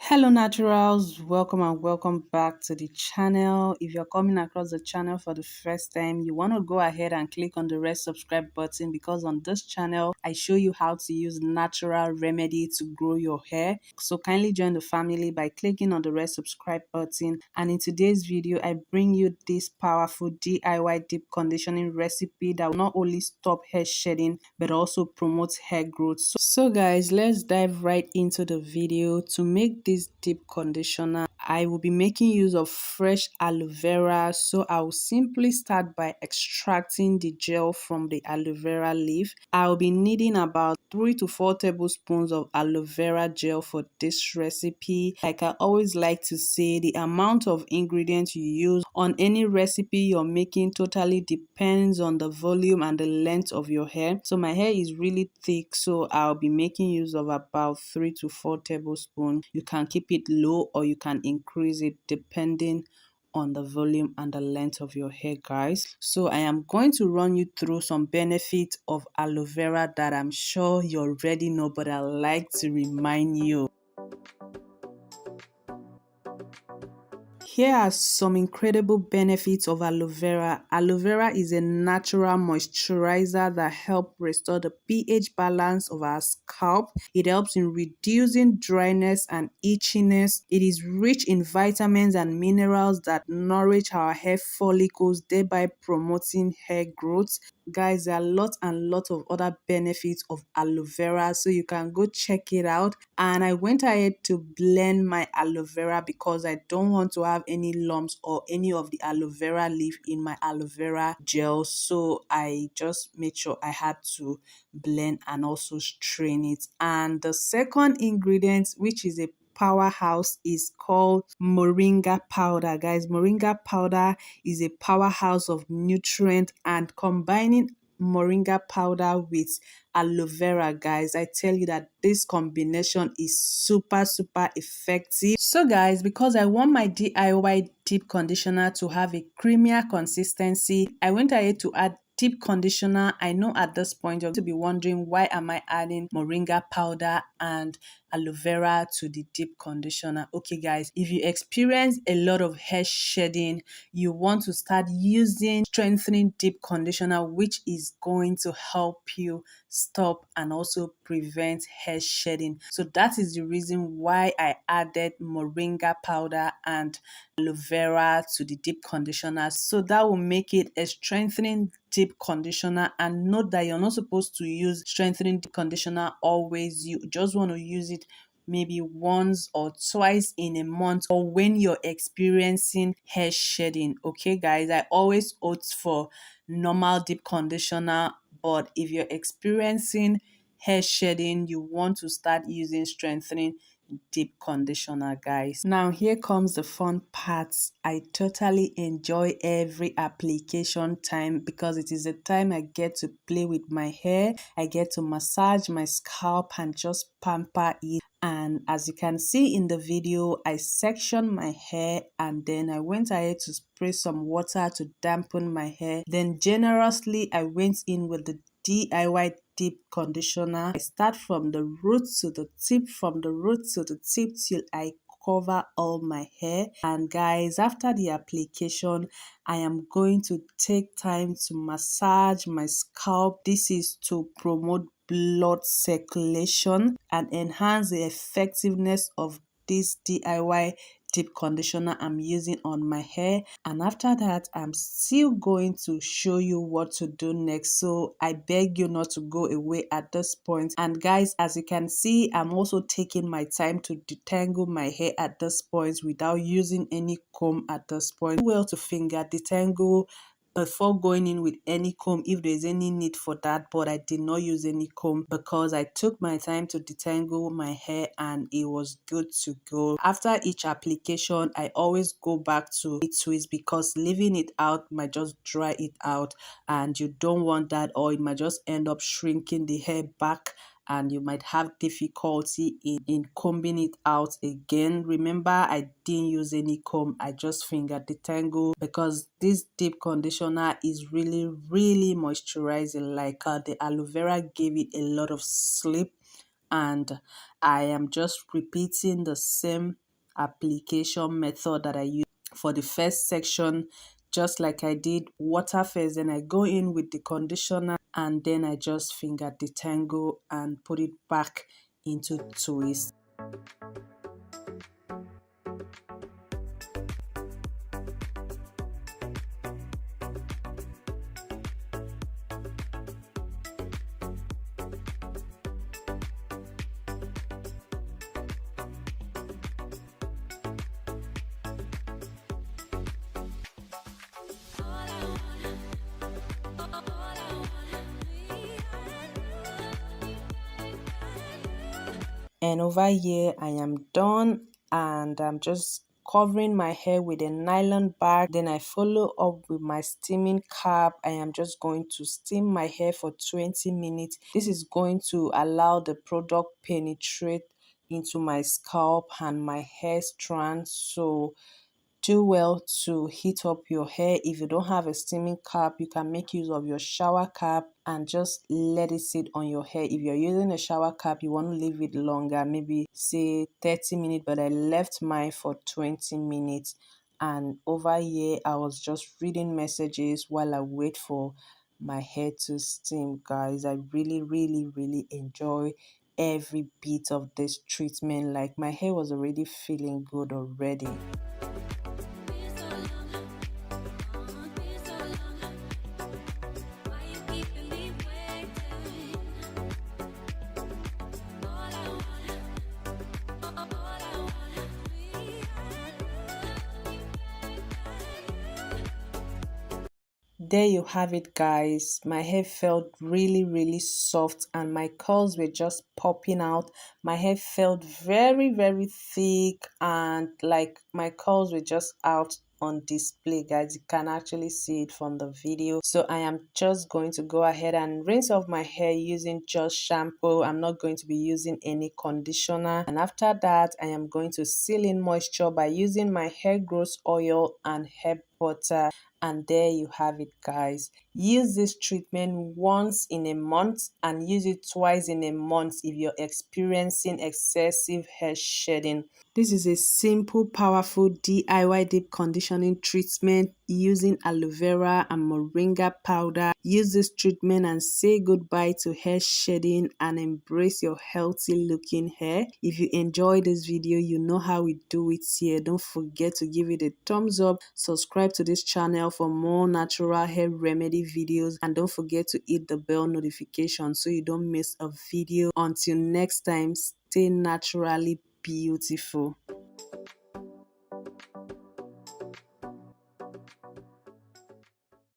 Hello naturals, welcome and welcome back to the channel. If you're coming across the channel for the first time, you want to go ahead and click on the red subscribe button because on this channel I show you how to use natural remedy to grow your hair. So kindly join the family by clicking on the red subscribe button, and in today's video I bring you this powerful DIY deep conditioning recipe that will not only stop hair shedding but also promotes hair growth. So guys, let's dive right into the video. To make this deep conditioner, I will be making use of fresh aloe vera. So I will simply start by extracting the gel from the aloe vera leaf. I will be needing about 3 to 4 tablespoons of aloe vera gel for this recipe. Like I always like to say, the amount of ingredients you use on any recipe you're making totally depends on the volume and the length of your hair. So my hair is really thick, so I'll be making use of about 3 to 4 tablespoons. You can keep it low or you can increase it depending on the volume and the length of your hair, guys. So I am going to run you through some benefits of aloe vera that I'm sure you already know, but I like to remind you. Here are some incredible benefits of aloe vera. Aloe vera is a natural moisturizer that helps restore the pH balance of our scalp. It helps in reducing dryness and itchiness. It is rich in vitamins and minerals that nourish our hair follicles, thereby promoting hair growth. Guys, there are lots and lots of other benefits of aloe vera, so you can go check it out. And I went ahead to blend my aloe vera because I don't want to have any lumps or any of the aloe vera leaf in my aloe vera gel, so I just made sure I had to blend and also strain it. And the second ingredient, which is a powerhouse, is called moringa powder. Guys, moringa powder is a powerhouse of nutrient, and combining moringa powder with aloe vera, guys, I tell you that this combination is super effective. So guys, because I want my DIY deep conditioner to have a creamier consistency, I went ahead to add deep conditioner. I know at this point you're going to be wondering, why am I adding moringa powder and aloe vera to the deep conditioner? Okay guys, if you experience a lot of hair shedding, you want to start using strengthening deep conditioner, which is going to help you stop and also prevent hair shedding. So that is the reason why I added moringa powder and aloe vera to the deep conditioner, so that will make it a strengthening deep conditioner. And note that you're not supposed to use strengthening deep conditioner always. You just want to use it maybe once or twice in a month, or when you're experiencing hair shedding. Okay guys, I always opt for normal deep conditioner, but if you're experiencing hair shedding, you want to start using strengthening deep conditioner, guys. Now here comes the fun part. I totally enjoy every application time because it is a time I get to play with my hair. I get to massage my scalp and just pamper it. And as you can see in the video, I sectioned my hair and then I went ahead to spray some water to dampen my hair. Then generously I went in with the DIY deep conditioner. I start from the root to the tip, from the root to the tip till I cover all my hair. And guys, after the application, I am going to take time to massage my scalp. This is to promote blood circulation and enhance the effectiveness of this DIY deep conditioner I'm using on my hair. And after that, I'm still going to show you what to do next, so I beg you not to go away at this point. And guys, as you can see, I'm also taking my time to detangle my hair at this point without using any comb at this point. Well, to finger detangle before going in with any comb if there's any need for that, but I did not use any comb because I took my time to detangle my hair and it was good to go. After each application, I always go back to it twist because leaving it out might just dry it out, and you don't want that, or it might just end up shrinking the hair back and you might have difficulty in combing it out again. Remember, I didn't use any comb, I just finger detangle because this deep conditioner is really moisturizing. Like the aloe vera gave it a lot of slip, and I am just repeating the same application method that I used for the first section, just like I did water first, then I go in with the conditioner and then I just finger detangle and put it back into twist. And over here I am done, and I'm just covering my hair with a nylon bag. Then I follow up with my steaming cap. I am just going to steam my hair for 20 minutes. This is going to allow the product penetrate into my scalp and my hair strands. So do well to heat up your hair. If you don't have a steaming cap, you can make use of your shower cap and just let it sit on your hair. If you're using a shower cap, you want to leave it longer, maybe say 30 minutes, but I left mine for 20 minutes. And over here, I was just reading messages while I wait for my hair to steam. Guys, I really enjoy every bit of this treatment. Like, my hair was already feeling good already. There you have it, guys. My hair felt really soft and my curls were just popping out. My hair felt very thick, and like my curls were just out on display, guys. You can actually see it from the video. So I am just going to go ahead and rinse off my hair using just shampoo. I'm not going to be using any conditioner, and after that I am going to seal in moisture by using my hair growth oil and hair butter. And there you have it, guys. Use this treatment once in a month and use it twice in a month if you're experiencing excessive hair shedding. This is a simple, powerful DIY deep conditioning treatment using aloe vera and moringa powder. Use this treatment and say goodbye to hair shedding and embrace your healthy looking hair. If you enjoyed this video, you know how we do it here. Don't forget to give it a thumbs up, subscribe to this channel for more natural hair remedy videos, and don't forget to hit the bell notification so you don't miss a video. Until next time, stay naturally beautiful.